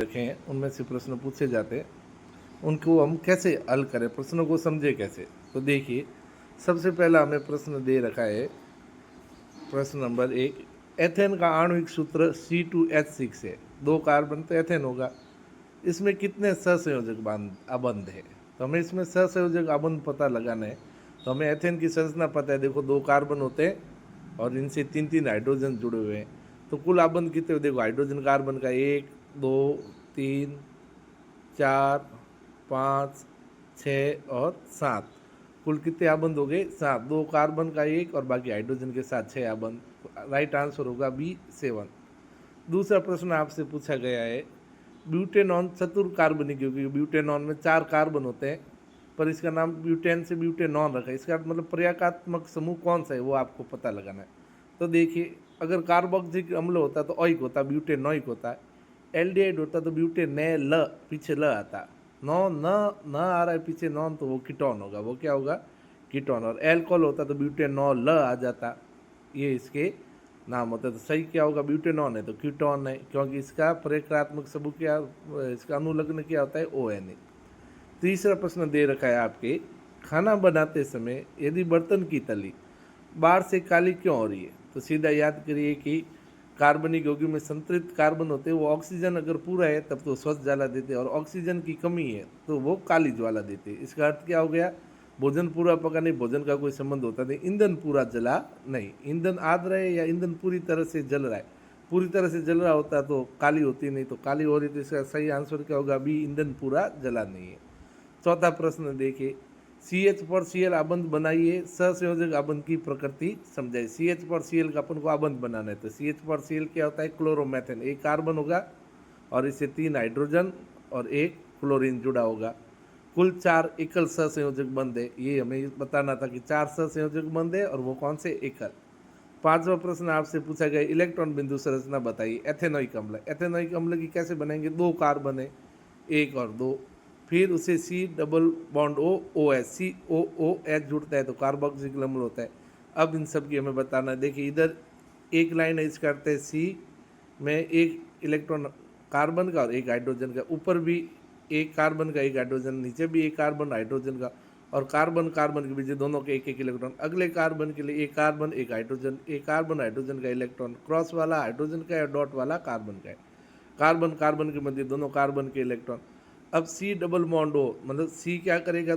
रखे हैं उनमें से प्रश्न पूछे जाते हैं, उनको हम कैसे हल करें, प्रश्नों को समझे कैसे। तो देखिए, सबसे पहला हमें प्रश्न दे रखा है, प्रश्न नंबर 1, एथेन का आणविक सूत्र C2H6 है, 2 कार्बन तो एथेन होगा। इसमें कितने सहसंयोजक अबंध है? तो हमें इसमें सहसंयोजक अबंध पता लगाना है। तो हमें एथेन की संरचना पता है, देखो 2 कार्बन होते हैं और इनसे 3-3 हाइड्रोजन जुड़े हुए हैं। तो कुल अबंध कितने हुए? देखो हाइड्रोजन कार्बन का 1 2 3 4 5 6 और 7, कुल कितने अबंध हो गए? 7। 2 कार्बन का 1 और बाकी हाइड्रोजन के साथ 6 अबंध। राइट आंसर होगा बी 7। दूसरा प्रश्न आपसे पूछा गया है, ब्यूटेनॉन चतुर कार्बनिक, क्योंकि ब्यूटेनॉन में 4 कार्बन होते हैं पर इसका नाम ब्यूटेन से ब्यूटेनॉन रखा है। इसका मतलब प्रयागात्मक समूह कौन सा है वो आपको पता लगाना है। तो देखिए, अगर कार्बोक्सिलिक अम्ल होता तो ऑइक होता, ब्यूटेनॉइक होता है। एल्डिहाइड होता तो ब्यूटेनैल, पीछे ल आता। न आ रहा है पीछे नॉन, तो वो कीटोन होगा। वो क्या होगा? कीटोन। और एल्कोहल होता तो ब्यूटेनॉल आ जाता। ये इसके नाम होता है। तो सही क्या होगा? ब्यूटेनॉन है तो कीटोन है, क्योंकि इसका प्रक्रियात्मक समूह क्या, इसका अनुलग्न क्या होता है? ONA। तीसरा प्रश्न दे रखा है आपके, खाना बनाते समय यदि बर्तन की तली बाहर से काली क्यों हो रही है? तो सीधा याद करिए कि कार्बनिक यौगिक में संतृप्त कार्बन होते हैं, वो ऑक्सीजन अगर पूरा है तब तो स्वच्छ ज्वाला देते हैं, और ऑक्सीजन की कमी है तो वो काली ज्वाला देते हैं। इसका अर्थ क्या हो गया? भोजन पूरा पका नहीं, भोजन का कोई संबंध होता नहीं, ईंधन पूरा जला नहीं। ईंधन आध रहे या ईंधन पूरी तरह से जल रहा है, पूरी तरह से जल रहा होता तो काली होती नहीं, तो काली हो रही, तो इसका सही आंसर क्या होगा? बी, ईंधन पूरा जला नहीं है। चौथा प्रश्न देखिए, CH पर Cl अबंध बनाइए, सहसंयोजक अबंध की प्रकृति समझाइए। CH पर Cl का अपन को अबंध बनाना है, तो CH पर Cl क्या होता है? क्लोरोमेथेन। एक कार्बन होगा और इससे 3 हाइड्रोजन और 1 क्लोरीन जुड़ा होगा। कुल 4 एकल सहसंयोजक बंध है, ये हमें बताना था कि 4 सहसंयोजक बंध है और वो कौन से? एकल। पांचवा प्रश्न आपसे पूछा गया, इलेक्ट्रॉन बिंदु संरचना बताइए। एथेनोइक अम्ल, एथेनोइक अम्ल की कैसे बनाएंगे? 2 कार्बन है, 1 और 2, फिर उसे C double bond OH, COOH जुड़ता है तो कार्बोक्सिलिक अम्ल होता है। अब इन सब की हमें बताना है। देखिए, इधर एक लाइन है, इसका अर्थ है C में एक इलेक्ट्रॉन कार्बन का और 1 हाइड्रोजन का, ऊपर भी 1 कार्बन का 1 हाइड्रोजन, नीचे भी 1 कार्बन हाइड्रोजन का, और कार्बन कार्बन के बीच दोनों के 1-1 इलेक्ट्रॉन। अगले कार्बन के लिए 1 कार्बन 1 हाइड्रोजन, 1 कार्बन हाइड्रोजन का इलेक्ट्रॉन, क्रॉस वाला हाइड्रोजन का है, डॉट वाला कार्बन का है। कार्बन कार्बन के मध्य दोनों कार्बन के इलेक्ट्रॉन। अब C डबल बॉन्ड O, मतलब C क्या करेगा?